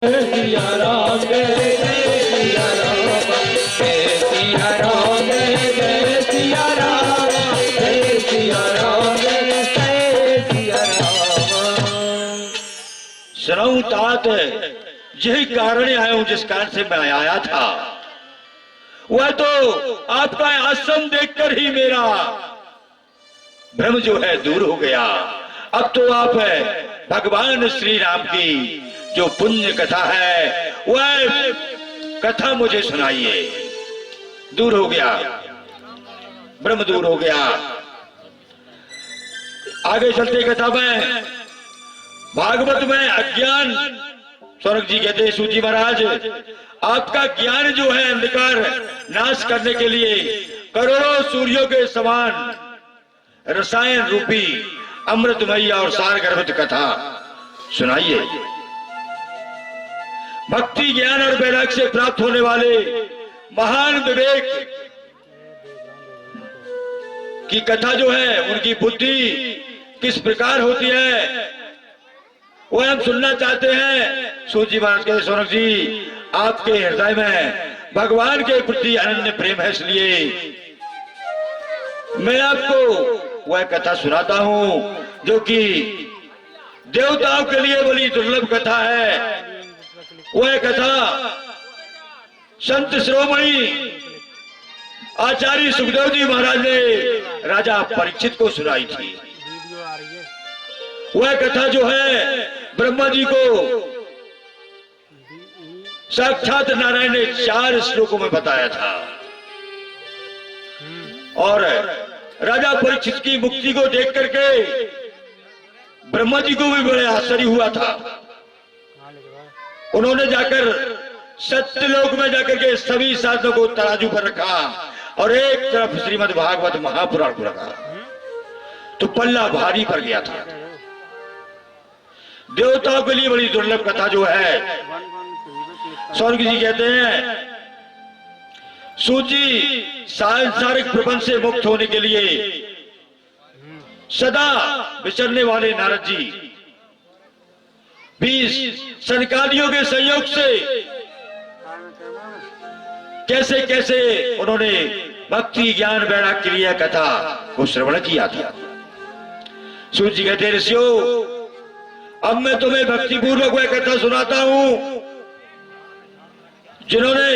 सिया राम जय सिया राम जय सिया राम जय सिया राम जय सिया राम जय सिया राम। सुनाऊं तात, यही कारण आया हूं जिस कारण से मैं आया था। वह तो आपका आश्रम देखकर ही मेरा भ्रम जो है दूर हो गया। अब तो आप भगवान श्री राम की जो पुण्य कथा है वह कथा मुझे सुनाइए। दूर हो गया, भ्रम दूर हो गया। आगे चलते कथा में भागवत में अज्ञान, स्वर्ग जी कहते हैं सूजी महाराज, आपका ज्ञान जो है अंधकार नाश करने के लिए करोड़ों सूर्यों के समान रसायन रूपी अमृतमयी और सार गर्भित कथा सुनाइए। भक्ति ज्ञान और वैराग्य से प्राप्त होने वाले महान विवेक की कथा जो है, उनकी बुद्धि किस प्रकार होती है वह हम सुनना चाहते हैं। सूजी महाराज के सौनक जी, आपके हृदय में भगवान के प्रति अनन्य प्रेम है, इसलिए मैं आपको वह कथा सुनाता हूं जो कि देवताओं के लिए बड़ी दुर्लभ कथा है। वह कथा संत शिरोमणि आचार्य सुखदेव जी महाराज ने राजा परीक्षित को सुनाई थी। वह कथा जो है ब्रह्मा जी को साक्षात नारायण ने 4 श्लोकों में बताया था और राजा परीक्षित की मुक्ति को देख करके ब्रह्मा जी को भी बड़े आश्चर्य हुआ था। उन्होंने जाकर सत्यलोक में जाकर के सभी शास्त्रों को तराजू पर रखा और एक तरफ श्रीमद् भागवत महापुराण को रखा, तो पल्ला भारी पड़ गया था। देवताओं के लिए बड़ी दुर्लभ कथा जो है, स्वर्ग जी कहते हैं सूची सांसारिक प्रपंच से मुक्त होने के लिए सदा विचरने वाले नारद जी 20 सनकादियों के सहयोग से कैसे कैसे उन्होंने भक्ति ज्ञान वैराग्य के लिए कथा को श्रवण किया था। सूर्य जी कहते ऋषियों, अब मैं तुम्हें भक्ति पूर्वक वह कथा सुनाता हूं जिन्होंने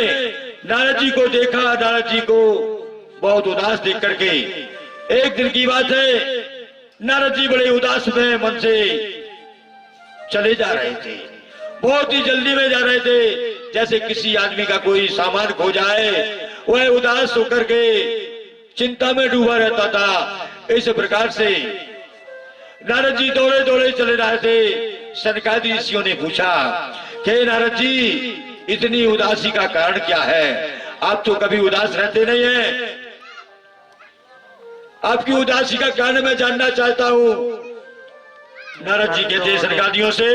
नारद जी को देखा। नारद जी को बहुत उदास देख करके, एक दिन की बात है, नारद जी बड़े उदास में मन से चले जा रहे थे, बहुत ही जल्दी में जा रहे थे। जैसे किसी आदमी का कोई सामान खो जाए, वह उदास होकर के चिंता में डूबा रहता था। इस प्रकार से नारद जी दौड़े दौड़े चले रहे थे। सनकादि ऋषियों ने पूछा कि नारद जी, इतनी उदासी का कारण क्या है? आप तो कभी उदास रहते नहीं हैं। आपकी उदासी का कारण मैं जानना चाहता हूं। नारद जी कहते सनकादियों से,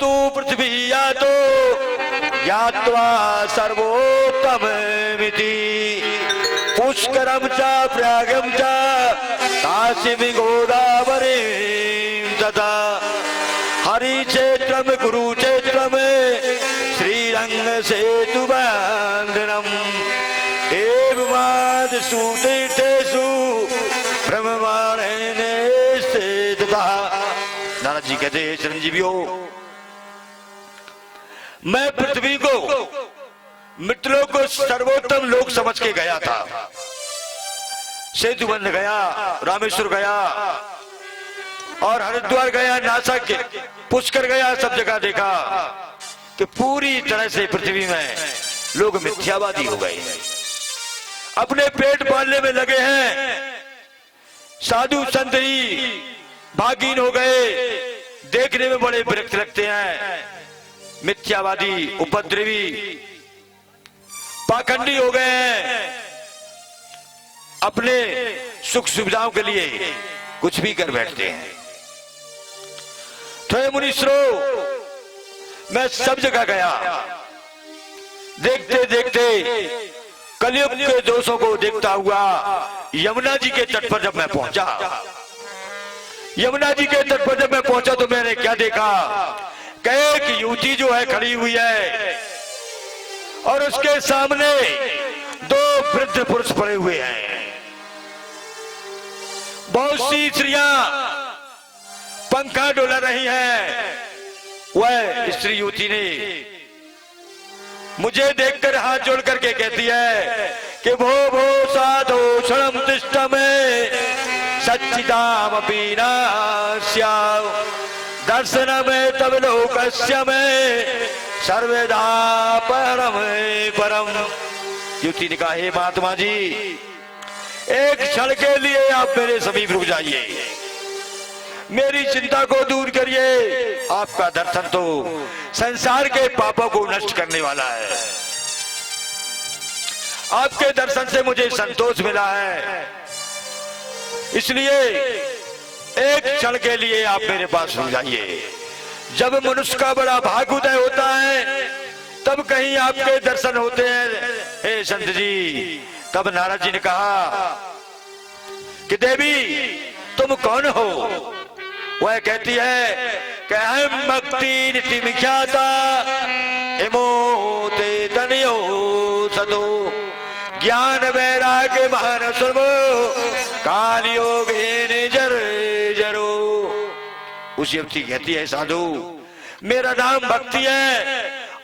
तू पृथ्वी या तो ज्ञात्वा सर्वोत्तम मिति पुष्करम च प्रयागम च काशीं गोदावरी तथा हरि क्षेत्रम कुरुक्षेत्रम श्रीरंग सेतु बंधनम एवमाद सुतीर्थेषु ब्रह्मवाणेन स्थितः। नारद जी कहते हैं चिरंजीवियों, मैं पृथ्वी को मित्रों को सर्वोत्तम लोक समझ के गया था। सेतु बंध गया, रामेश्वर गया और हरिद्वार गया, नासिक पुष्कर गया, सब जगह देखा कि पूरी तरह से पृथ्वी में लोग मिथ्यावादी हो गए, अपने पेट पालने में लगे हैं। साधु संत ही भागीन हो गए, देखने में बड़े विरक्त लगते हैं। मिथ्यावादी, उपद्रवी, पाखंडी हो गए हैं। अपने सुख सुविधाओं के लिए कुछ भी कर बैठते हैं। तो हे मुनीश्वरों, मैं सब जगह गया, देखते देखते कलयुग के दोषों को देखता हुआ यमुना जी के तट पर जब मैं पहुंचा, यमुना जी के तट पर जब मैं पहुंचा तो मैंने क्या देखा युवती जो है खड़ी हुई है और उसके सामने दो वृद्ध पुरुष पड़े हुए हैं। बहुत सी स्त्रियां पंखा डोला रही हैं। वह स्त्री युवती ने मुझे देखकर हाथ जोड़ करके कहती है कि भो भो साधो क्षणम तिष्ठ में सच्चिदाम पीना दर्शन में तब लोकस्य में सर्वदा परम परम। युवती ने कहा, हे महात्मा जी, एक क्षण के लिए आप मेरे समीप रुक जाइए, मेरी चिंता को दूर करिए। आपका दर्शन तो संसार के पापों को नष्ट करने वाला है। आपके दर्शन से मुझे संतोष मिला है, इसलिए एक क्षण के लिए आप मेरे पास रुक जाइए। जब मनुष्य का बड़ा भाग उदय होता है तब कहीं आपके दर्शन होते हैं हे संत जी। तब नारद जी ने कहा कि देवी तुम कौन हो? वह कहती है कि अहम भक्ति नीति विख्याता इमोते तनयो सदो ज्ञान वैराग्य महान सर्वो काल योग जर जरो। उस युवती कहती है, साधु मेरा नाम भक्ति है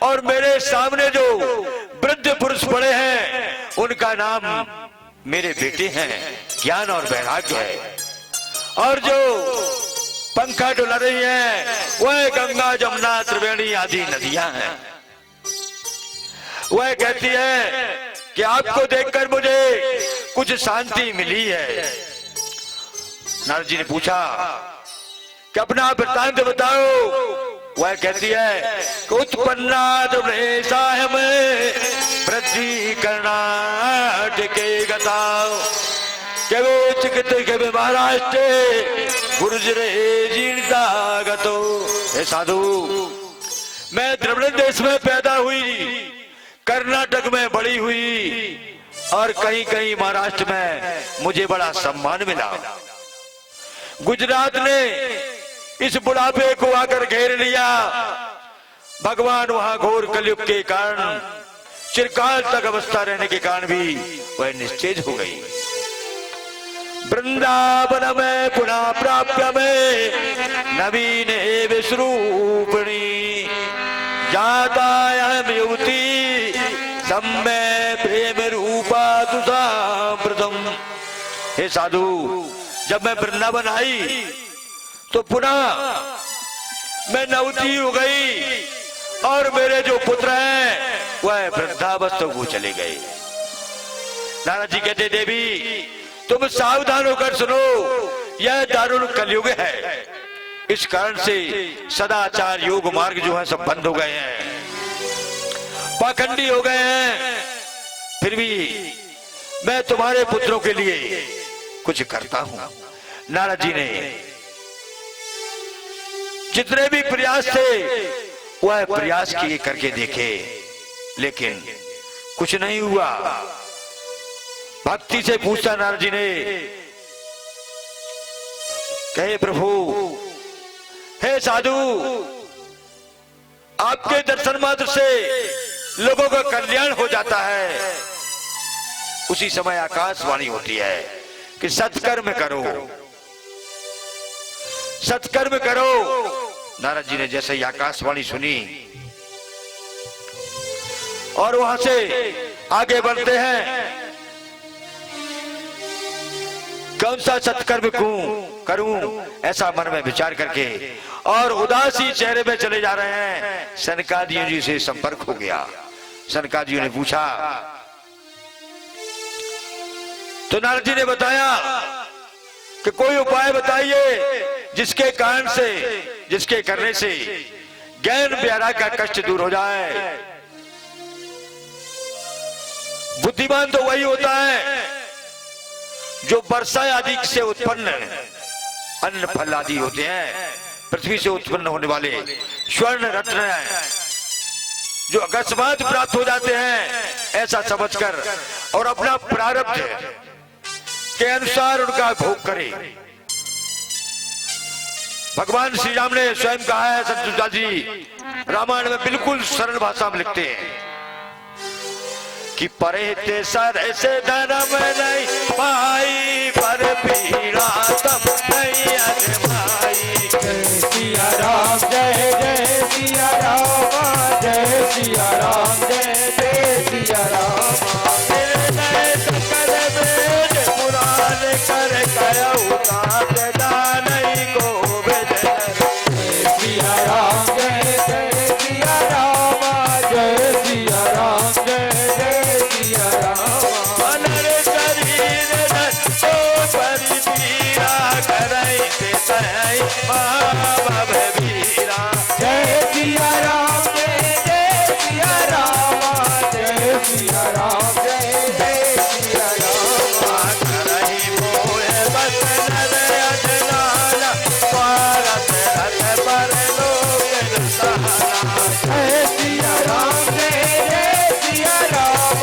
और मेरे सामने जो वृद्ध पुरुष पड़े हैं उनका नाम मेरे बेटे हैं, ज्ञान और वैराग्य है। और जो पंखा डुला रही है वह गंगा जमुना त्रिवेणी आदि नदियां हैं। वह कहती है कि आपको देखकर मुझे कुछ शांति मिली है। नारद जी ने पूछा कि अपना वृत्तांत बताओ। वह कहती है कि उत्पन्नाद में वृद्धि कर्नाटके गताओ के वे चिकित के महाराष्ट्र गुर्जरे जीर्णता गतो। हे साधु, मैं द्रविड़ देश में पैदा हुई, कर्नाटक में बड़ी हुई और कहीं कहीं महाराष्ट्र में मुझे बड़ा सम्मान मिला। गुजरात ने इस बुढ़ापे को आकर घेर लिया। भगवान वहां घोर कलयुग के कारण चिरकाल तक अवस्था रहने के कारण भी वह निस्तेज हो गई। वृंदावन में पुनः प्राप्य में नवीन विश्रूपणी जाता युवती सम्य प्रेम रूपा तुषा प्रथम। हे साधु, जब मैं वृंदावन आई तो पुनः मैं नवती हो गई और मेरे जो पुत्र हैं वह वृद्धावस्था को चले गए। नारद जी कहते, देवी तुम सावधान होकर सुनो, यह दारुण कलयुग है। इस कारण से सदाचार योग मार्ग जो है सब बंद हो गए हैं, पाखंडी हो गए हैं। फिर भी मैं तुम्हारे पुत्रों के लिए कुछ करता हूं। नारद जी ने जितने भी प्रयास थे वह प्रयास किए करके देखे, लेकिन कुछ नहीं हुआ। भक्ति से पूछा नारद जी ने, कहे प्रभु, हे साधु, आपके दर्शन मात्र से लोगों का कल्याण हो जाता है। उसी समय आकाशवाणी होती है कि सत्कर्म करो, सत्कर्म करो। नारद जी ने जैसे ही आकाशवाणी सुनी और वहां से आगे बढ़ते हैं, कौन सा सत्कर्म करूं ऐसा मन में विचार करके और उदासी चेहरे में चले जा रहे हैं। सनकादियों जी से संपर्क हो गया। सनकादियों ने पूछा तो नारद जी ने बताया कि कोई उपाय बताइए जिसके कारण से, जिसके करने से ज्ञान वैराग्य का कष्ट दूर हो जाए। बुद्धिमान तो वही होता है जो वर्षा आदि से उत्पन्न अन्न फल आदि होते हैं, पृथ्वी से उत्पन्न होने वाले स्वर्ण रत्न हैं, जो अकस्मात प्राप्त हो जाते हैं ऐसा समझकर और अपना प्रारब्ध के अनुसार उनका भोग करे। भगवान श्री राम ने स्वयं कहा है, संतुषदास जी रामायण में बिल्कुल सरल भाषा में लिखते हैं कि परे ते सर से धर्म नहीं पाई, पर पीड़ा तब नहीं अजमाई। जय सिया राम, जय जय सिया राम, जय सिया राम, जय जय सिया राम। सकल वेद पुराण कर कयऊ नाथ दानई गोविंद। जय सिया राम, जय जय सिया राम, जय सिया राम, जय जय सिया राम। मनर शरीर धो परिवीरा करई ते तई भाव वीरा। जय सिया राम, जय जय सिया राम, जय सिया राम, जय जय सिया राम। करई मोह बस नर अजनाला, स्वागत रथ पर लोक सहारा। जय सिया राम, जय जय सिया राम,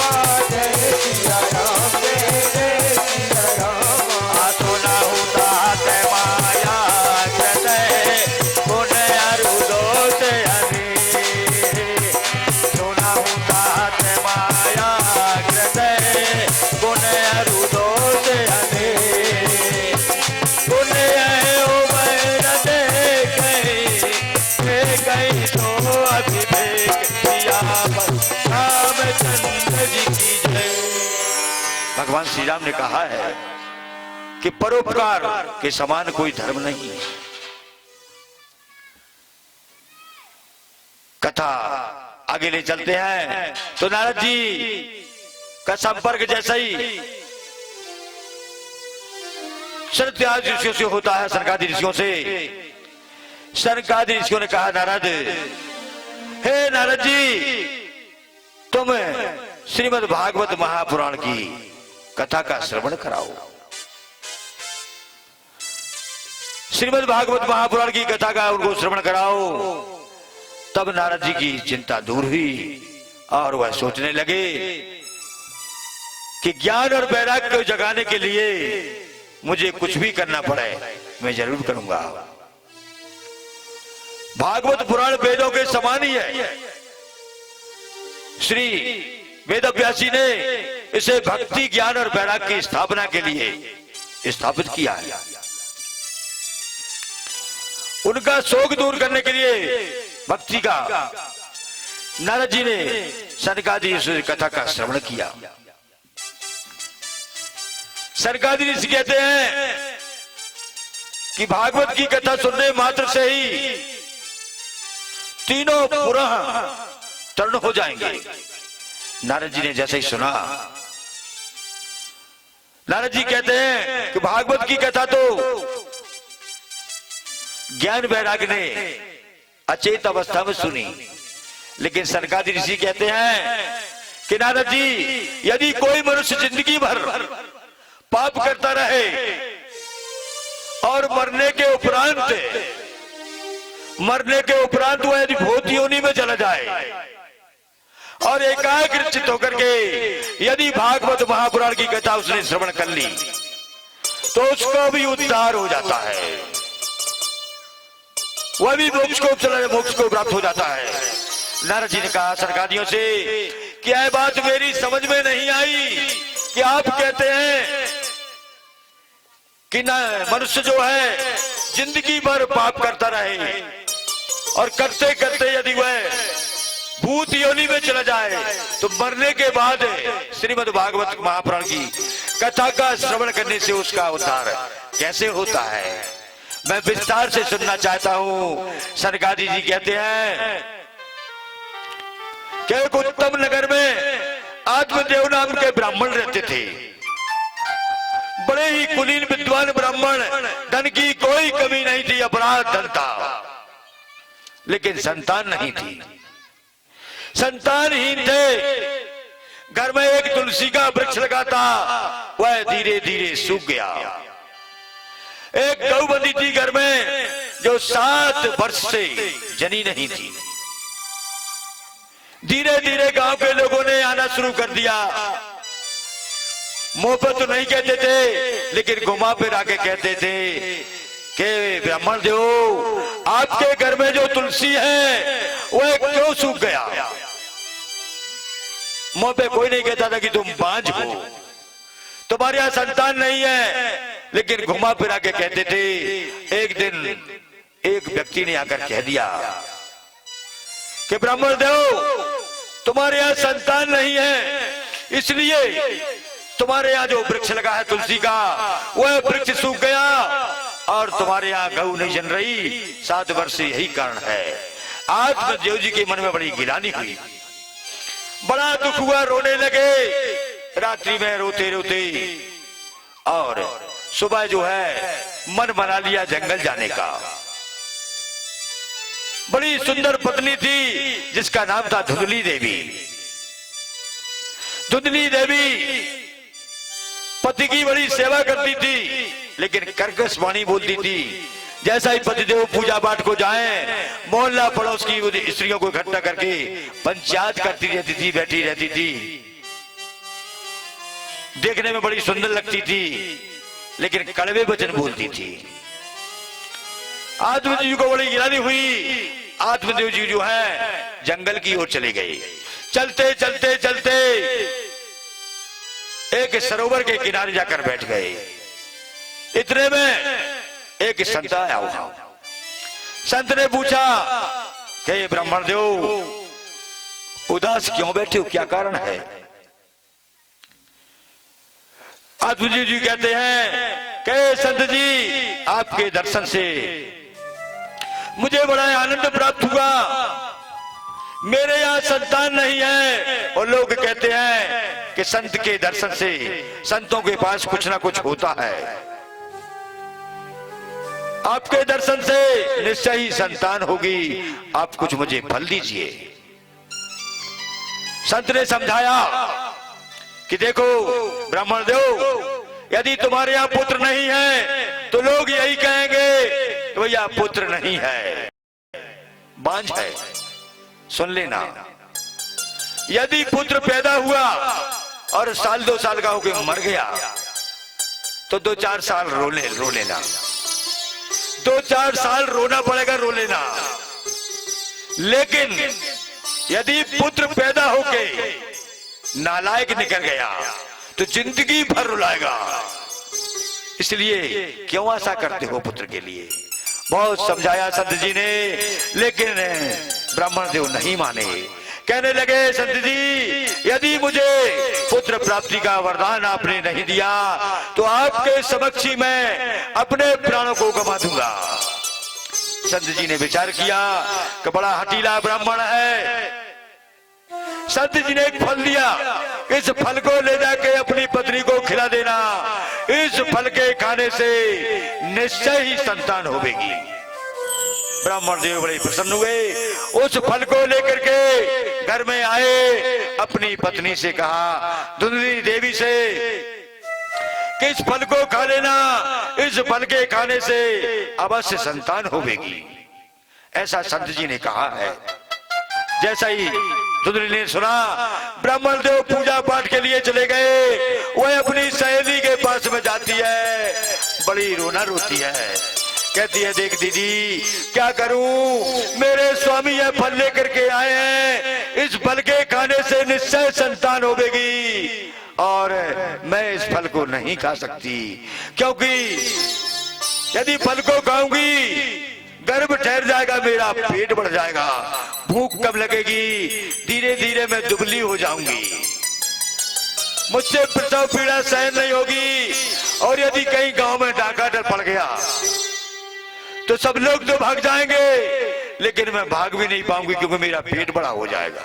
जय सिया राम, जय जय सिया राम। आतुना हुतात माया कृतय, गुण अरु दोष हरि। सुना हुतात माया कृतय, गुण अरु दोष हरि। गुण है उमर देखै तो अभिषेक किया रामचंद्र जी की जय। भगवान श्री राम ने कहा है कि परोपकार के समान कोई धर्म नहीं है। कथा आगे ले चलते हैं तो नारद जी का संपर्क जैसा ही सनकादि ऋषियों से होता है, सनकादि ऋषियों से। सनकादि ऋषियों ने कहा, नारद, हे नारद जी, तुम श्रीमद् भागवत महापुराण की कथा का श्रवण कराओ। श्रीमद् भागवत महापुराण की कथा का उनको श्रवण कराओ। तब नारद जी की चिंता दूर हुई और वह सोचने लगे कि ज्ञान और वैराग्य को जगाने के लिए मुझे कुछ भी करना पड़े, मैं जरूर करूंगा। भागवत पुराण वेदों के समान ही है। श्री वेदव्यासी ने इसे भक्ति, ज्ञान और वैराग्य की स्थापना के लिए स्थापित किया है। उनका शोक दूर करने के लिए भक्ति का नारद जी ने सनकादि ऋषि कथा का श्रवण किया। सनकादि ऋषि कहते हैं कि भागवत की कथा सुनने मात्र से ही तीनों पुराण तरण हो जाएंगे। नारद जी ने जैसे ही सुना, नारद जी कहते हैं कि भागवत की कथा तो ज्ञान वैराग्य ने अचेत अवस्था में सुनी, लेकिन सनकादि ऋषि कहते हैं कि नारद जी, यदि कोई मनुष्य जिंदगी भर पाप करता रहे और मरने के उपरांत वह यदि भूत योनि में चला जाए और एकाग्रचित्त होकर के यदि भागवत महापुराण की कथा उसने श्रवण कर ली तो उसको भी उद्धार हो जाता है, वह भी मोक्ष को प्राप्त हो जाता है। नारद जी ने कहा सनकादियों से, क्या यह बात मेरी समझ में नहीं आई कि आप कहते हैं कि ना मनुष्य जो है जिंदगी भर पाप करता रहे और करते करते यदि वह भूत योनि में चला जाए तो मरने के बाद श्रीमद् भागवत महापुराण की कथा का श्रवण करने से उसका उद्धार कैसे होता है, मैं विस्तार से सुनना चाहता हूं। सनकादि जी कहते हैं कि एक उत्तम नगर में आत्मदेव नाम के ब्राह्मण रहते थे। बड़े ही कुलीन विद्वान ब्राह्मण, धन की कोई कमी नहीं थी, अपराध धन था, लेकिन संतान नहीं थी, संतानहीन थे। घर में एक तुलसी का वृक्ष लगा था, वह धीरे धीरे सूख गया। एक गौवंती थी घर में जो 7 वर्ष से जनी नहीं थी। धीरे धीरे गांव के लोगों ने आना शुरू कर दिया। मुंह पर तो नहीं कहते थे, लेकिन घुमा फिरा के कहते थे कि ब्राह्मण देव, आपके घर में जो तुलसी है वह क्यों सूख गया? मुंह पे कोई नहीं कहता था कि तुम बांझ हो, तुम्हारे यहां संतान नहीं है, लेकिन घुमा फिरा के कहते थे। एक दिन एक व्यक्ति ने आकर कह दिया कि ब्राह्मण देव, तुम्हारे यहां संतान नहीं है, इसलिए तुम्हारे यहाँ जो वृक्ष लगा है तुलसी का, वह वृक्ष सूख गया और तुम्हारे यहाँ गऊ नहीं जन रही। 7 वर्ष से यही कारण है। आज देव जी के मन में बड़ी गिलानी हुई, बड़ा दुख हुआ, रोने लगे रात्रि में रोते रोते, और सुबह जो है मन बना लिया जंगल जाने का। बड़ी सुंदर पत्नी थी जिसका नाम था धुंधली देवी। धुंधली देवी पति की बड़ी सेवा करती थी, लेकिन कर्कश वाणी बोलती थी। जैसा ही पतिदेव पूजा पाठ को जाएं, मोहल्ला पड़ोस की स्त्रियों को इकट्ठा करके पंचायत करती रहती थी, बैठी रहती थी। देखने में बड़ी सुंदर लगती थी, लेकिन कड़वे वचन बोलती थी। आत्मदेव जी को बड़ी गिलानी हुई। आत्मदेव जी जो है जंगल की ओर चले गए। चलते चलते चलते एक सरोवर के किनारे जाकर बैठ गए। इतने में एक संत आया हुआ। संत ने पूछा कि ब्राह्मण देव, उदास क्यों बैठे हो, क्या कारण है? आत्मदेव जी कहते हैं कि संत जी, आपके दर्शन से मुझे बड़ा आनंद प्राप्त हुआ। मेरे यहाँ संतान नहीं है, और लोग कहते हैं कि संत के दर्शन से संतों के पास कुछ ना कुछ होता है। आपके दर्शन से निश्चय ही संतान होगी, आप कुछ मुझे फल दीजिए। संत ने समझाया कि देखो ब्राह्मण देव, यदि तुम्हारे यहाँ पुत्र नहीं है तो लोग यही कहेंगे कि भैया पुत्र नहीं है, बांझ है। सुन लेना, यदि पुत्र पैदा हुआ और 1-2 साल का होकर मर गया तो 2-4 साल रो लेना, 2-4 साल रोना पड़ेगा, रो लेना। लेकिन यदि पुत्र पैदा होके नालायक निकल गया तो जिंदगी भर रुलाएगा। इसलिए क्यों आशा करते हो पुत्र के लिए? बहुत समझाया संत जी ने, लेकिन ब्राह्मण देव नहीं माने। कहने लगे, संत जी, यदि मुझे पुत्र प्राप्ति का वरदान आपने नहीं दिया तो आपके समक्ष ही मैं अपने प्राणों को गवा दूंगा। संत जी ने विचार किया कि बड़ा हठीला ब्राह्मण है। संत जी ने एक फल दिया, इस फल को ले जाके अपनी पत्नी को खिला देना। इस फल के खाने से निश्चय ही संतान होगी। ब्राह्मण देव बड़े प्रसन्न हुए। उस फल को लेकर के घर में आए, अपनी पत्नी से कहा, धुंधली देवी से, कि इस फल को खा लेना, इस फल के खाने से अवश्य संतान होगी। ऐसा संत जी ने कहा है। जैसा ही धुंधली ने सुना, ब्राह्मण देव पूजा पाठ के लिए चले गए। वह अपनी सहेली के पास में जाती है, बड़ी रोना रोती है। कहती है, देख दीदी, क्या करूं, मेरे स्वामी यह फल लेकर के आए हैं, इस फल के खाने से निश्चय संतान होगी, और मैं इस फल को नहीं खा सकती, क्योंकि यदि फल को खाऊंगी गर्भ ठहर जाएगा, मेरा पेट बढ़ जाएगा, भूख कम लगेगी, धीरे धीरे मैं दुबली हो जाऊंगी, मुझसे प्रसव पीड़ा सहन नहीं होगी, और यदि कहीं गांव में डाका डर पड़ गया तो सब लोग तो भाग जाएंगे, लेकिन मैं भाग भी नहीं पाऊंगी क्योंकि मेरा पेट बड़ा हो जाएगा।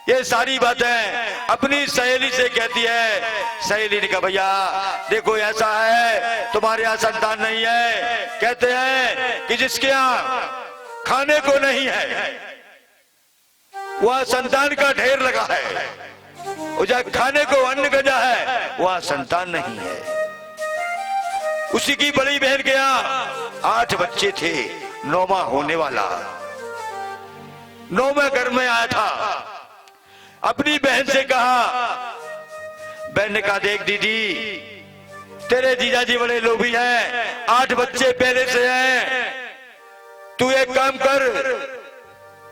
ये सारी बातें अपनी सहेली से कहती है। सहेली ने कहा, भैया देखो ऐसा है, तुम्हारे यहाँ संतान नहीं है, कहते हैं कि जिसके यहाँ खाने को नहीं है वह संतान का ढेर लगा है, और जहाँ खाने को अन्न गजा है वह संतान नहीं है। उसी की बड़ी बहन के यहाँ 8 बच्चे थे, 9वां होने वाला। 9वें घर में आया था, अपनी बहन से कहा, बहन ने कहा, देख दीदी, तेरे जीजाजी बड़े लोभी हैं, 8 बच्चे पहले से हैं। तू एक काम कर,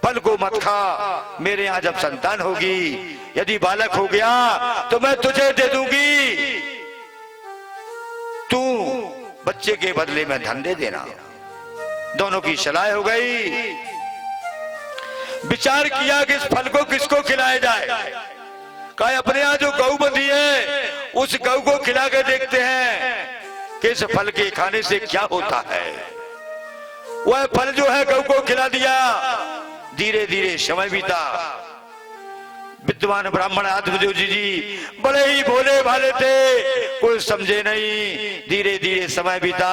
फल को मत खा। मेरे यहाँ जब संतान होगी, यदि बालक हो गया तो मैं तुझे दे दूंगी, तू बच्चे के बदले में धन दे देना। दोनों की सलाह हो गई। विचार किया कि इस फल को किसको खिलाया जाए। कहा अपने यहाँ जो गऊ बंधी है उस गऊ को खिला के देखते हैं कि इस फल के खाने से क्या होता है। वह फल जो है गऊ को खिला दिया। धीरे धीरे समय बीता। विद्वान ब्राह्मण आत्मदेव जी बड़े ही भोले भाले थे, कुछ समझे नहीं। धीरे धीरे समय बीता।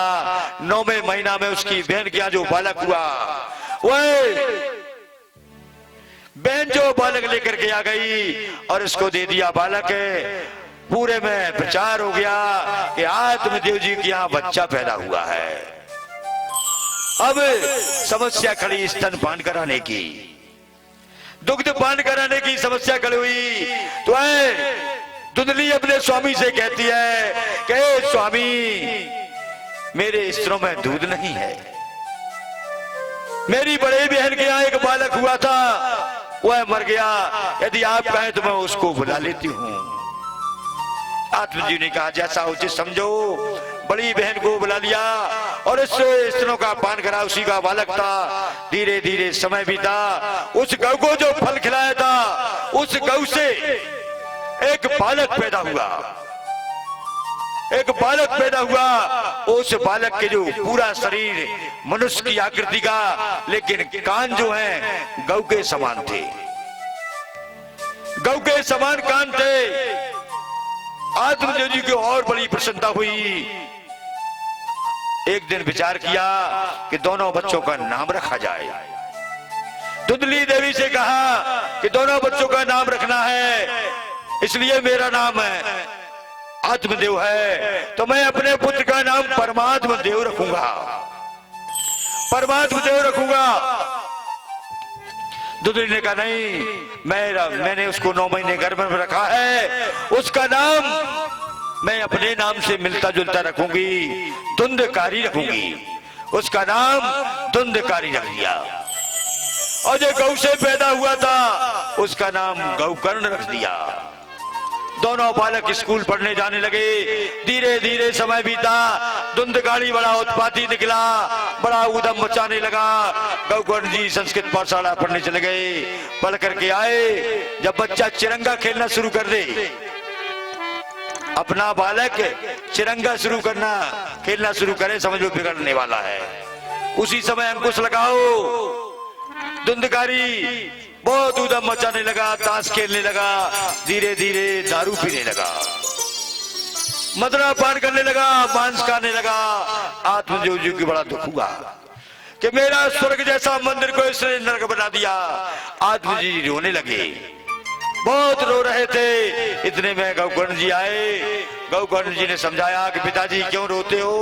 9वें महीना में उसकी बहन के यहाँ जो बालक हुआ, वह बहन जो बालक लेकर के आ गई और इसको दे दिया बालक। पूरे में प्रचार हो गया कि आत्मदेव जी के यहाँ बच्चा पैदा हुआ है। अब समस्या खड़ी स्तन पान कराने की, दुग्ध पान कराने की समस्या खड़ी हुई। तो धुंधली अपने स्वामी से कहती है कि स्वामी मेरे स्तनों में दूध नहीं है। मेरी बड़ी बहन के यहाँ एक बालक हुआ था, वह मर गया। यदि आप कहें तो मैं उसको बुला लेती हूँ। आत्मजी ने कहा जैसा उचित समझो। बड़ी बहन को बुला लिया और इस स्तनों का पान करा। उसी का बालक था। धीरे धीरे समय बीता। उस गऊ को जो फल खिलाया था, उस गऊ से एक बालक पैदा हुआ। एक बालक पैदा हुआ। उस बालक के जो पूरा शरीर मनुष्य की आकृति का, लेकिन कान जो है गऊ के समान थे। गऊ के समान कान थे। आत्मदेव जी की और बड़ी प्रसन्नता हुई। एक दिन विचार किया कि दोनों बच्चों का नाम रखा जाए। धुंधली देवी से कहा कि दोनों बच्चों का नाम रखना है, इसलिए मेरा नाम है आत्मदेव है, तो मैं अपने पुत्र का नाम परमात्मा देव रखूंगा। परमात्मा देव रखूंगा। धुंधली ने कहा नहीं, मैंने उसको 9 महीने गर्भ में रखा है, उसका नाम मैं अपने नाम से मिलता जुलता रखूंगी, धुंधकारी रखूंगी। उसका नाम धुंधकारी रख दिया। और जो गौ से पैदा हुआ था उसका नाम गौकर्ण रख दिया। दोनों बालक स्कूल पढ़ने जाने लगे। धीरे धीरे समय बीता। धुंधकारी बड़ा उत्पाती निकला, बड़ा उदम मचाने लगा। गौकर्ण जी संस्कृत पाठशाला पढ़ने चले गए। पढ़ करके आए। जब बच्चा चिरंगा खेलना शुरू कर दे, अपना बालक चिरंगा शुरू करना खेलना शुरू करे, समझ लो बिगड़ने वाला है। उसी समय अंकुश लगाओ। धुंधकारी बहुत उदम मचाने लगा, ताश खेलने लगा, धीरे धीरे दारू पीने लगा, मदरा पान करने लगा, मांस खाने लगा। आत्मदेव जी की बड़ा दुख हुआ कि मेरा स्वर्ग जैसा मंदिर को इसने नरक बना दिया। आत्मजी रोने लगे, बहुत रो रहे थे। इतने में गौकर्ण जी आए। गौकर्ण जी ने समझाया कि पिताजी क्यों रोते हो?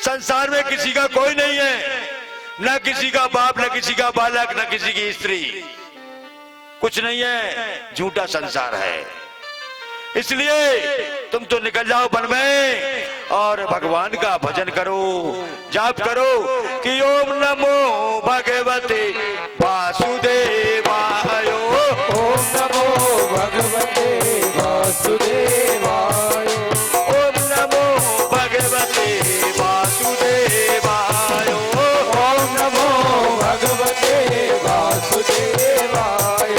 संसार में किसी का कोई नहीं है, न किसी का बाप, न किसी का बालक, न किसी की स्त्री, कुछ नहीं है, झूठा संसार है। इसलिए तुम तो निकल जाओ वन में और भगवान का भजन करो, जाप करो कि ओम नमो भगवते वासुदेवाय, ओम नमो भगवते वासुदेवाय, ओम नमो भगवते वासुदेवाय, ओम नमो भगवते वासुदेवाय,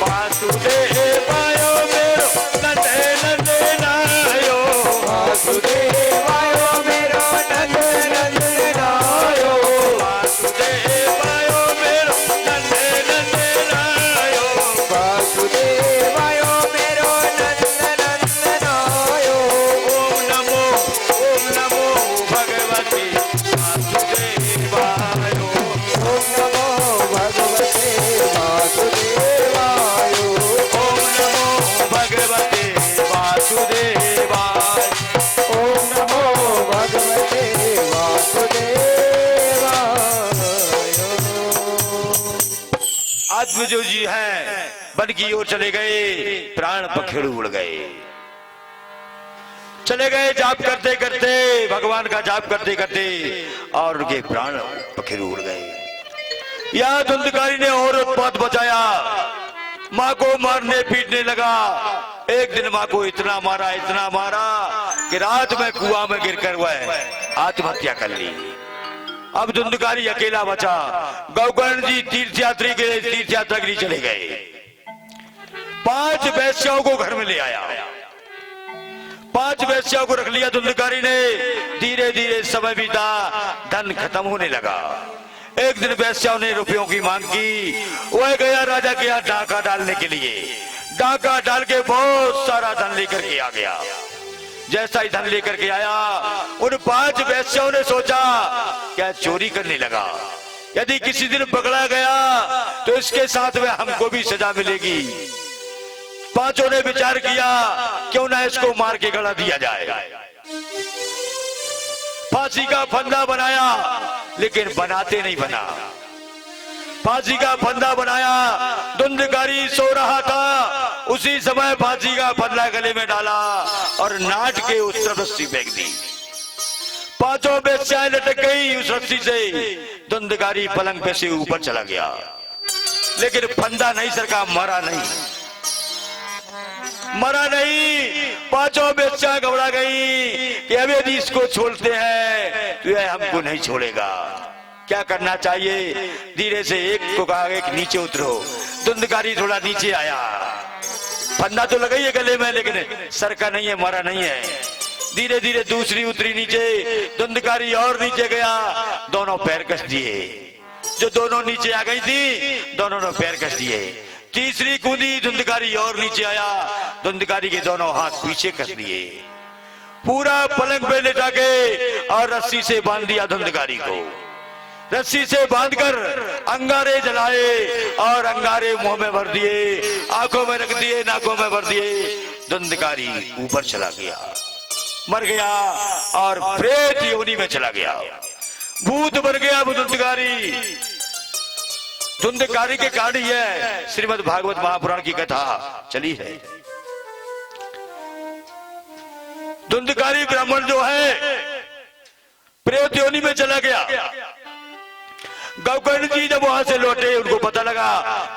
वासुदेवाय मेरो नंदे नंदनायो, वासुदेवाय मेरो नंदे नंदनायो, वासुदेवाय मेरो नंदे नंदनायो, वासुदेवाय मेरो नंदे नंदनायो, ओम नमो भगवते वासुदेवाय, ओम नमो भगवते वासुदेवाय, ओम नमो भगवते वासुदेवाय। ओम नमो भगवते वासुदेवाय। आत्मजो जी हैं वन की ओर चले गए, प्राण पखेरु उड़ गए। चले गए जाप करते करते, भगवान का जाप करते करते, और उनके प्राण पखेर उड़ गए। यहाँ धुंधकारी ने और उत्पात बचाया, माँ को मारने पीटने लगा। एक दिन माँ को इतना मारा कि रात में कुआं में गिरकर वह आत्महत्या कर ली। अब धुंधकारी अकेला बचा। गौकर्ण जी तीर्थ यात्रा के लिए चले गए। 5 वैश्याओं को घर में ले आया। 5 वैश्याओं को रख लिया धुंधकारी ने। धीरे धीरे समय बीता, धन खत्म होने लगा। एक दिन वैश्याओं ने रुपयों की मांग की। वह गया राजा के यहाँ डाका डालने के लिए। डाका डाल के बहुत सारा धन लेकर के आ गया। जैसा ही धन लेकर के आया, उन 5 वैश्याओं ने सोचा क्या चोरी करने लगा, यदि किसी दिन पकड़ा गया तो इसके साथ में हमको भी सजा मिलेगी। 5 ने विचार किया क्यों ना इसको मार के गला दिया जाए। फांसी का फंदा बनाया, लेकिन बनाते नहीं बना। फांसी का फंदा बनाया, धुंधकारी सो रहा था। उसी समय फांसी का फंदा गले में डाला और नाट के उस तरफ रस्सी फेंक दी। 5 वेश्याएं लटक गई उस रस्सी से। धुंधकारी पलंग पे से ऊपर चला गया, लेकिन फंदा नहीं सरका, मरा नहीं। 5 वेश्याएं घबरा गई कि अब यदि इसको छोड़ते हैं तो यह हमको नहीं छोड़ेगा, क्या करना चाहिए। धीरे से एक को कहा एक नीचे उतरो। धुंधकारी थोड़ा नीचे आया। फंदा तो लगा ही है गले में, लेकिन सर का नहीं है, मरा नहीं है। धीरे धीरे दूसरी उतरी नीचे। धुंधकारी और नीचे गया। दोनों पैर कस दिए। जो दोनों नीचे आ गई थी, दोनों ने पैर कस दिए। तीसरी कूदी, धुंधकारी और नीचे आया। धुंधकारी के दोनों हाथ पीछे कस दिए। पूरा पलंग पे लेटा के और रस्सी से बांध दिया धुंधकारी को। रस्सी से बांधकर अंगारे जलाए और अंगारे मुंह में भर दिए, आंखों में रख दिए, नाकों में भर दिए। धुंधकारी ऊपर चला गया, मर गया और प्रेत योनि में चला गया। भूत बन गया वो धुंधकारी। धुंधकारी के कहानी है, श्रीमद् भागवत महापुराण की कथा चली है। धुंधकारी ब्राह्मण जो है प्रेत योनि में चला गया। गौकर्ण जी जब वहां से लौटे, उनको पता लगा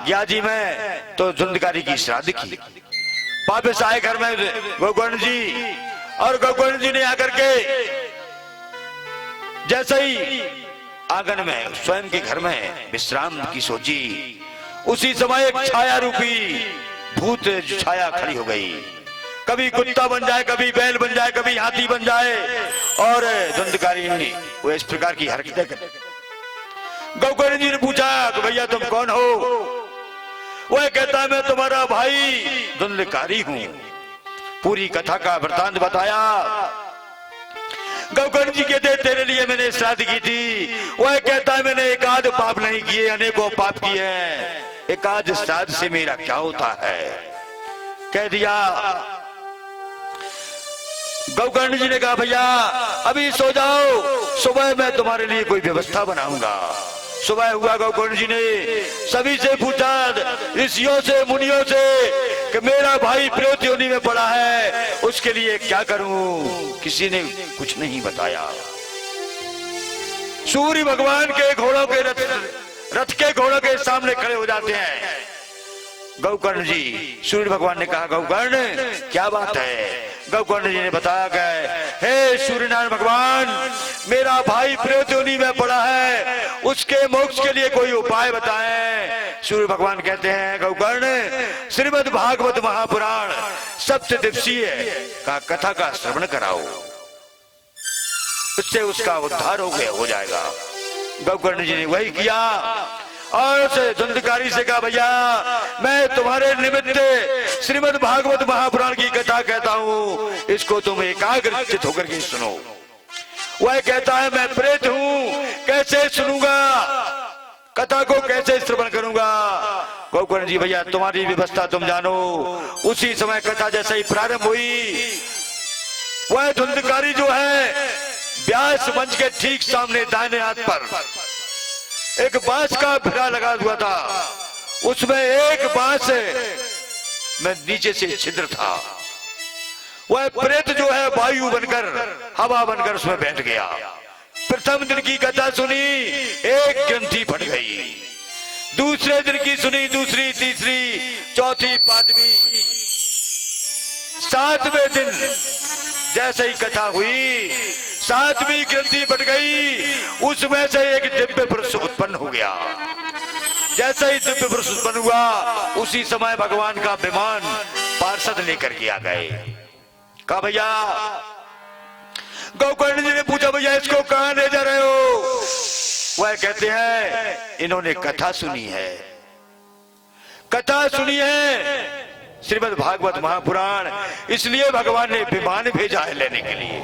गया जी में तो धुंधकारी की श्राद्ध की। वापस आए घर में गौकर्ण जी, और गौकर्ण जी ने आकर के जैसे ही आंगन में स्वयं के घर में विश्राम की सोची, उसी समय एक छाया रूपी भूत छाया खड़ी हो गई। कभी कुत्ता बन जाए, कभी बैल बन जाए, कभी हाथी बन जाए, और धुंधकारी वो इस प्रकार की हरकतें करे। गौकर्ण जी ने पूछा कि भैया तुम कौन हो। वह कहता है मैं तुम्हारा भाई धुंधकारी हूं। पूरी कथा का वृतांत बताया। गौकर्ण जी कहते तेरे लिए मैंने श्राद्ध की थी। वह कहता है मैंने एक आध पाप नहीं किए, अनेकों पाप किए हैं। एक आध श्राद्ध से मेरा क्या होता है, कह दिया। गौकर्ण जी ने कहा भैया अभी सो जाओ, सुबह मैं तुम्हारे लिए कोई व्यवस्था बनाऊंगा। सुबह हुआ, गौकर्ण जी ने सभी से पूछा, ऋषियों से, मुनियों से, कि मेरा भाई प्रेत योनि में पड़ा है, उसके लिए क्या करूं। किसी ने कुछ नहीं बताया। सूर्य भगवान के घोड़ों के रथ के घोड़ों के सामने खड़े हो जाते हैं। गौकर्ण जी, सूर्य भगवान ने कहा गौकर्ण क्या बात है। गौकर्ण जी ने बताया कि हे सूर्यनारायण भगवान, मेरा भाई प्रेत योनि में पड़ा है, उसके मोक्ष के लिए कोई उपाय बताएं। सूर्य भगवान कहते हैं गौकर्ण श्रीमद् भागवत महापुराण सप्तदिवसीय का कथा का श्रवण कराओ, उससे उसका उद्धार हो जाएगा। गौकर्ण जी ने वही किया और उसे धुंधकारी से कहा भैया मैं तुम्हारे निमित्त श्रीमद् भागवत महापुराण की कथा कहता हूँ, इसको तुम एकाग्रचित होकर के सुनो। वह कहता है मैं प्रेत हूँ, कैसे सुनूंगा, कथा को कैसे श्रवण करूंगा। गौकर्ण जी भैया तुम्हारी व्यवस्था तुम जानो। उसी समय कथा जैसे ही प्रारंभ हुई, वह धुंधकारी जो है व्यास मंच के ठीक सामने दाहिने हाथ पर एक बांस का भिड़ा लगा हुआ था। उसमें एक बांस में नीचे से छिद्र था। वह प्रेत जो है वायु बनकर, हवा बनकर उसमें बैठ गया। प्रथम दिन की कथा सुनी, एक ग्रंथि फट गई। दूसरे दिन की सुनी, दूसरी, तीसरी, चौथी, पांचवी, सातवें दिन जैसे ही कथा हुई, सातवीं ग्रंथि फट गई। उसमें से एक दिव्य पुरुष उत्पन्न हो गया। जैसे ही दिव्य पुरुष उत्पन्न हुआ, उसी समय भगवान का विमान पार्षद लेकर के आ गए। कहा भैया, गोकर्ण जी ने पूछा भैया इसको कहां ले जा रहे हो? वह कहते हैं इन्होंने कथा सुनी है, कथा सुनी है श्रीमद् भागवत महापुराण, इसलिए भगवान ने विमान भेजा है लेने के लिए।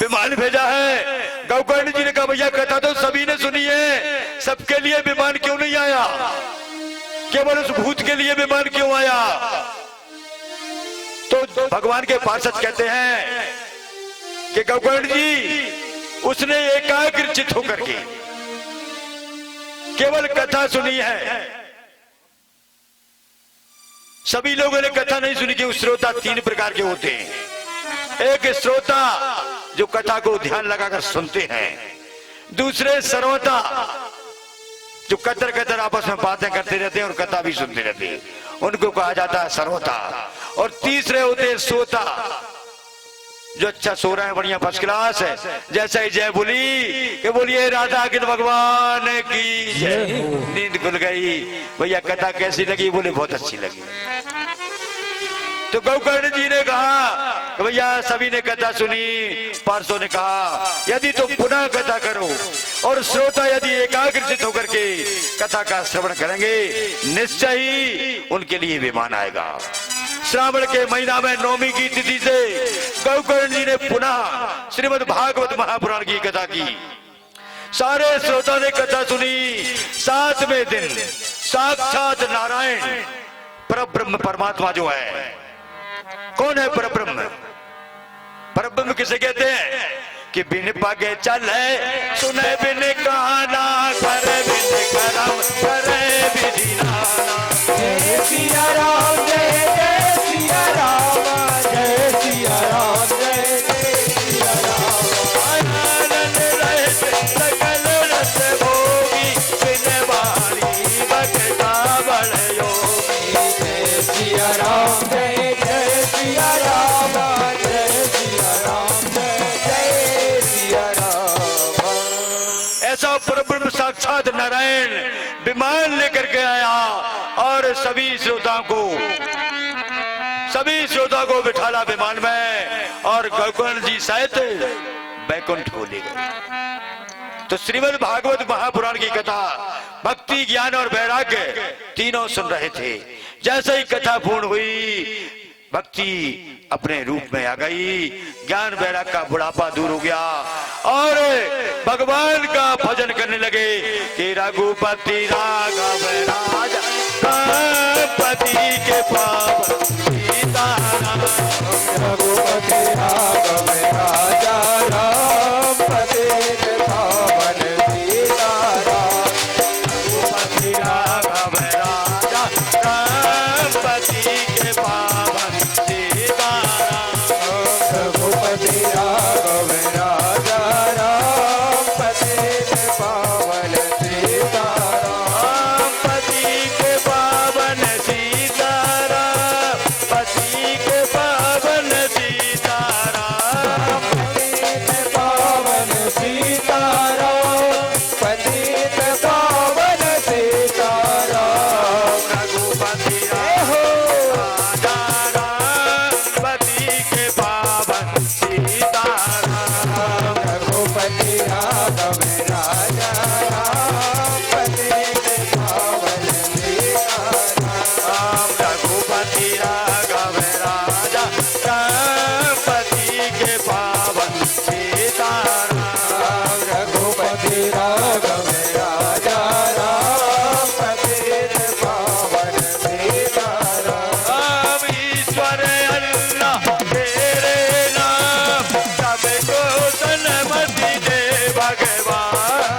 विमान भेजा है। गोकर्ण जी ने कहा भैया कथा तो सभी ने सुनी है, सबके लिए विमान क्यों नहीं आया? केवल उस भूत के लिए विमान क्यों आया? तो भगवान के पार्षद कहते हैं कि गोकर्ण जी उसने एकाग्रचित होकर के केवल कथा सुनी है। सभी लोगों ने कथा नहीं सुनी कि श्रोता तीन प्रकार के होते हैं। एक श्रोता जो कथा को ध्यान लगाकर सुनते हैं, दूसरे श्रोता जो कतर कतर आपस में बातें करते रहते हैं और कथा भी सुनते रहते हैं, उनको कहा जाता है श्रोता। और तीसरे होते हैं श्रोता, जो अच्छा सो रहा है, बढ़िया फर्स्ट क्लास है, जैसा ही जय बोली कि बोलिए राधा कृष्ण भगवान की जय, नींद खुल गई। भैया कथा कैसी लगी? बोले बहुत अच्छी लगी। तो गोकर्ण जी ने कहा कि भैया सभी ने कथा सुनी। पार्षदों ने कहा यदि तुम पुनः कथा करो और श्रोता यदि एकाग्रचित होकर के कथा का श्रवण करेंगे, निश्चय ही उनके लिए विमान आएगा। श्रावण के महीना में नवमी की तिथि से गोकर्ण जी ने पुनः श्रीमद् भागवत महापुराण की कथा की। सारे श्रोता ने कथा सुनी। सातवें दिन साक्षात नारायण परब्रह्म परमात्मा जो है, कौन है परब्रह्म? परब्रह्म किसे कहते हैं? कि बिन पगे चले सुने बिन गाना, करे बिन करम करे विधि नाना। जय सिया राम, जय जय सिया राम, जय सिया राम, जय जय सिया राम। आनंद रहित सकल रस भोगी, बिन वाणी भगता बल योगी। जय सिया राम, जय जय सिया राम, जय सिया राम, जय जय सिया राम। ऐसा परब्रह्म साक्षात नारायण विमान लेकर के आया और सभी श्रोता को बिठाला विमान में, और गोकर्ण जी सहित बैकुंठ को ले गए। तो श्रीमद् भागवत महापुराण की कथा भक्ति, ज्ञान और वैराग्य तीनों सुन रहे थे। जैसे ही कथा पूर्ण हुई, भक्ति अपने रूप में आ गई, ज्ञान वैराग्य का बुढ़ापा दूर हो गया और भगवान का भजन करने लगे कि रघुपति राघव राजा पति के पावन सीताराम। रघुपति राघव राजा राम, पति के पावन सीताराम। रघुपति राघव राजा पति के पावन सीताराम। रघुपति राघव राजा राम, पति के पावन सीताराम। पति के पावन सीताराम, पति के पावन सीताराम। पति के पावन सीताराम, पति के पावन सीताराम। रघुपति राजा पति के पावन सीताराम। रघुपति राघव राजा राम, पति के पावन सीताराम। रघुपति राघव राजा पति के पावन सीताराम। रघुपति राघव राजा राम, पति के पावन सीताराम। ईश्वर अल्लाह तेरे नाम, सबको सन्मति दे भगवान।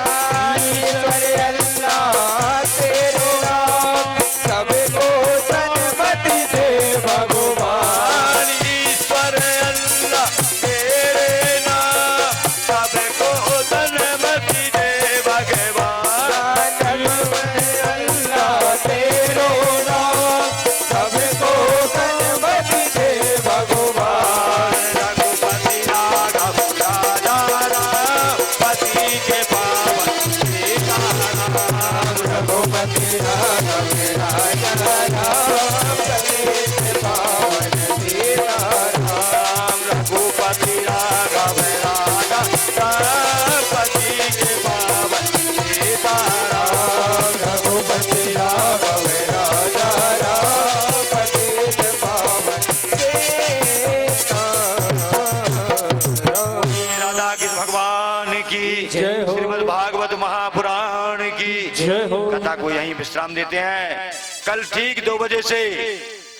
जय हो। कथा को यहीं विश्राम देते हैं। कल ठीक 2 बजे से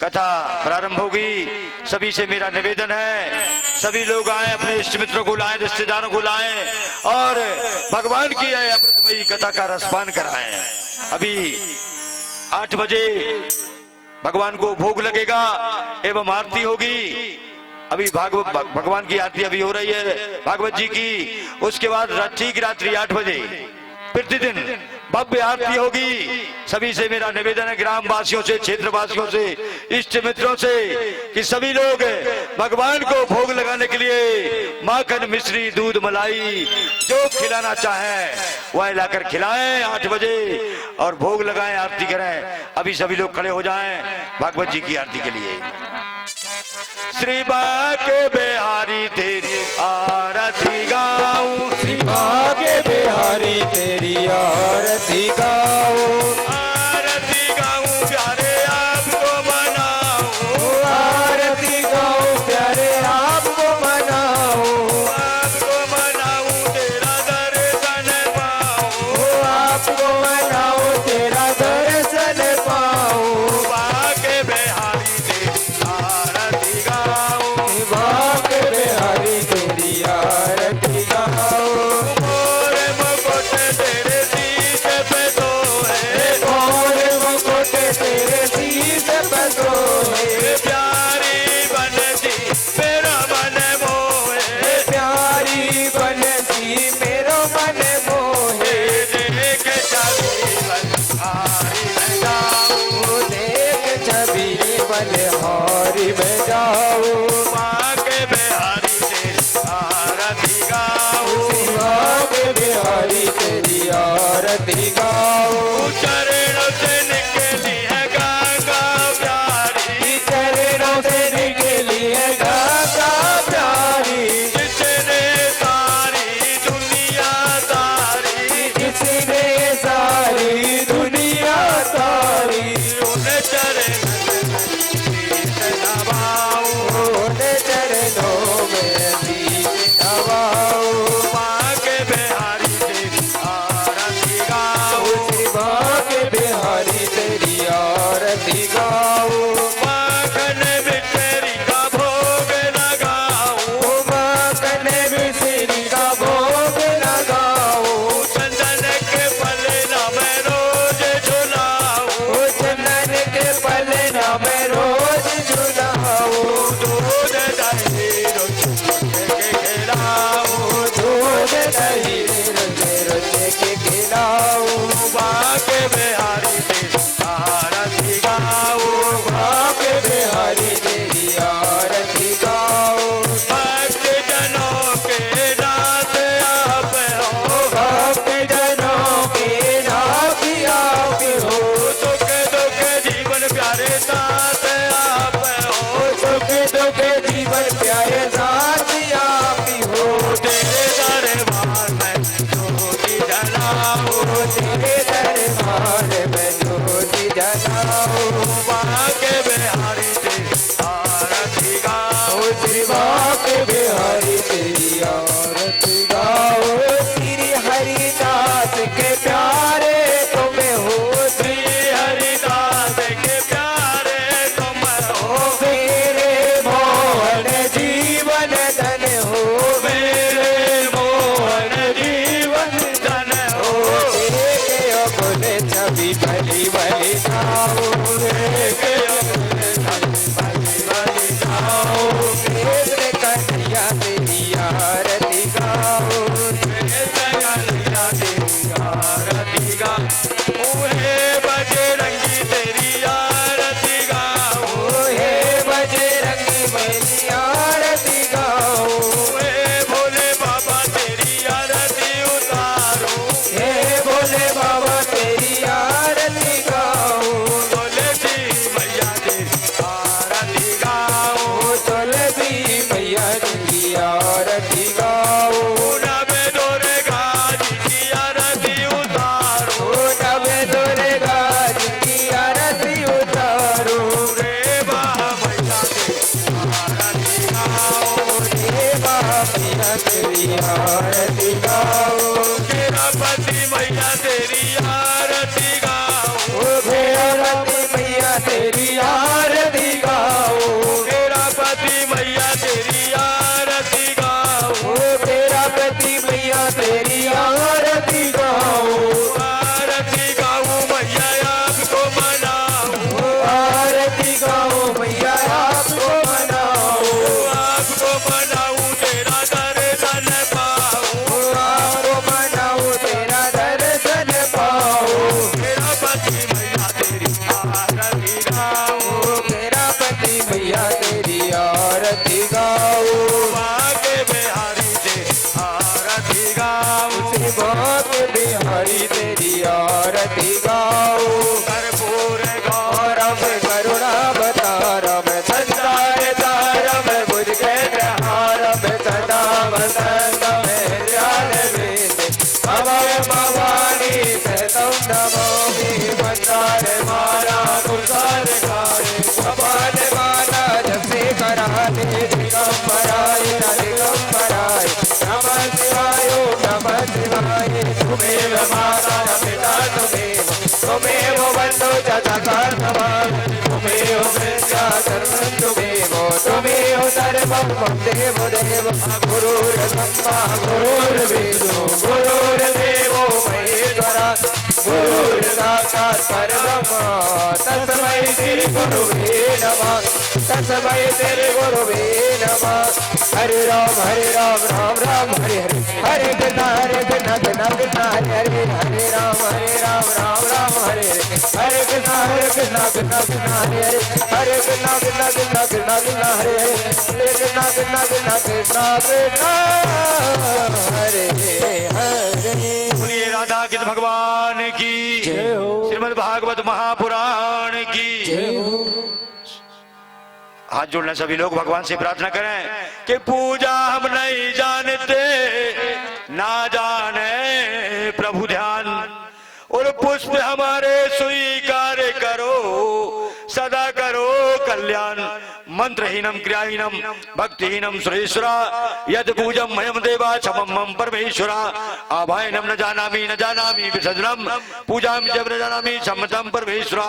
कथा प्रारंभ होगी। सभी से मेरा निवेदन है, सभी लोग आए, अपने इष्ट मित्रों को लाएं, रिश्तेदारों को लाएं और भगवान की अमृतमयी कथा का रसपान कराएं। अभी 8 बजे भगवान को भोग लगेगा एवं आरती होगी। अभी भगवान की आरती अभी हो रही है भागवत जी की। उसके बाद ठीक रात्रि 8 बजे प्रतिदिन भव्य आरती होगी। सभी से मेरा निवेदन है, ग्राम वासियों से, क्षेत्र वासियों से, इष्ट मित्रों से, कि सभी लोग भगवान को भोग लगाने के लिए माखन, मिश्री, दूध, मलाई जो खिलाना चाहें वह लाकर खिलाएं 8 बजे और भोग लगाएं, आरती करें। अभी सभी लोग खड़े हो जाएं भागवत जी की आरती के लिए। श्री बाके बिहारी तेरी आरती गाऊं, श्री बाके बिहारी तेरी आरती गाऊं, आरती गाऊं प्यारे आपको मनाऊं, आरती गाऊं प्यारे आपको मनाऊं, आपको मनाऊं तेरा दर्शन पाऊं, आपको मनाऊं तेरा दर्शन पाऊं। बाके बिहारी तेरी आरती गाऊं, बाके बिहारी तेरी आरती गाऊं, मोरे मुकुट तेरे शीश पे सोहे, मोरे मुकुट तेरे शीश पे सोहे, प्यारी बनती मेरा मन मोहे, प्यारी बनती मेरो मन मोहे। देख छवि बलिहारी मैं जाऊं, देख छवि बलिहारी में जाऊं, बाके बिहारी तेरी आरती गाऊं, बाके बिहारी तेरी आरती गाऊं। चरणों से निकली है गंगा प्यारी, चरणों से निकली है गंगा प्यारी, जिसने सारी दुनिया तारी, जिसने सारी दुनिया तारी। उन चरणों में शीश नवाऊं, उन चरणों में शीश नवाऊं, बाके बिहारी तेरी आरती गाऊं, बाके बिहारी तेरी आरती गाऊं, माखन मिश्री का भोग लगाऊं, माखन मिश्री का भोग लगाऊं, चंदन के पलना मैं रोज झुलाऊं, चंदन के पलना मैं रोज झुलाऊं, दूध दही रोज के खिलाऊं, दूध दही रोजे रोजे के खिलाऊं, बाके बिहारी तेरी आरती गाऊं, बाके बिहारी तेरी आरती गाऊं, भक्त जनों के नाथ आप हो, भक्त जनों के नाथ आप हो, सुख दुख जीवन प्यारे साथ आप हो, सुख दुख जीवन प्यारे साथ आप हो। तेरे दरबार में ज्योति जलाऊं, तेरे दरबार में ज्योति जलाऊं, बाके बिहारी तेरी आरती गाऊं, श्री बाके बिहारी तेरी आरती गाओ। श्री हरिदास के प्यारे तुम्हें हो, श्री हरिदास के प्यारे तुम हो, मेरे मोहन जीवन धन हो, मेरे मोहन जीवन धन हो, एक अबुल छवि भली भली जाओ, एक बलि बलि जाओ, कृष्ण कन्हैया तेरी आरती गाओ, कन्हैया तेरी आरती गाऊं, हे बजरंगी तेरी आरती गाऊं, हे बजरंगी मेरी आरती गाओ, हे भोले बाबा तेरी आरती उतारूं, हे भोले बाबा तेरी आरती गाओ, तुलसी मैया तेरी आरती गाऊं, तुलसी मैया तेरी आरती गाओ, नव दुर्गा जी की आरती उतारूं, नव दुर्गा जी की आरती उतारो, रे बाबा मैया तेरी आरती गाऊं, हे बाबा तेरी आरती गाओ, तेरा भेड़ापति मैया तेरी आरती गाओ, ओ भेड़ापति मैया तेरी आरती गाओ, भेड़ापति मैया तेरी आरती गाओ, ओ भेड़ापति मैया तेरी आरती गाओ, आरती गाओ मैया आपको मनाओ, ओ आरती गाओ मैया आपको मनाओ, आपको मनाऊं तेरा दर्शन पाऊं, ओ आपको मनाओ तेरा दर्शन पाओ, भेड़ापति मैया तेरी आरती गाओ, ओ भेड़ापति मैया तेरी आरती गाओ, आगे बिहारी तेरी आरती गाओ, श्री बाके बिहारी तेरी आरती गाओ, कर्पूर गौरव गौरव करुणावतारम संसार तारम भुज के प्रहारम सदा वसंतम हृदयान वेदे अभय भवानी शतम नमामि वंदार माला कुशाल कारे कपाल माला जपसे कराते दिगंबराय दिगंबराय नमः शिवाय नमः शिवाय तुमेव माता पिता तुमेव बंधु च सखा तुमेव विद्या सर्वं तुमेव सर्वं देव देव गुरुर्ब्रह्मा गुरुर्विष्णु गुरुर्देवो महेश्वरा गुरुर्साक्षात् परब्रह्म तस्मै श्री गुरुवे नमः तस्मै श्री गुरुवे नमः हरे राम राम राम हरे हरे हरे कृष्णा कृष्णा हरे हरे राम राम हरे हरे कृष्णा कृष्णा हरे हरे कृष्णा कृष्णा हरे हरे कृष्णा कृष्णा हरे हरे। बोलिए राधा कृष्ण भगवान की जय हो। श्रीमद् भागवत महापुराण की जय हो। हाथ जोड़ना सभी लोग भगवान से प्रार्थना करें कि पूजा हम नहीं जानते ना जाने प्रभु ध्यान और पुष्प हमारे स्वीकार करो सदा करो कल्याण मंत्रहीनम क्रियाहीनम भक्तिहीनम सुरेश्वरा यद पूजम मयम देवा क्षमम मम परमेश्वरा आभायनम न जानामि विसर्जनम पूजा जब न जानामि क्षमतम परमेश्वरा।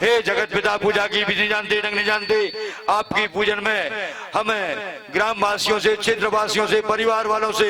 हे जगत पिता पूजा की विधि जानते ढंग नहीं जानते आपकी पूजन में हमें ग्राम वासियों से क्षेत्र वासियों से परिवार वालों से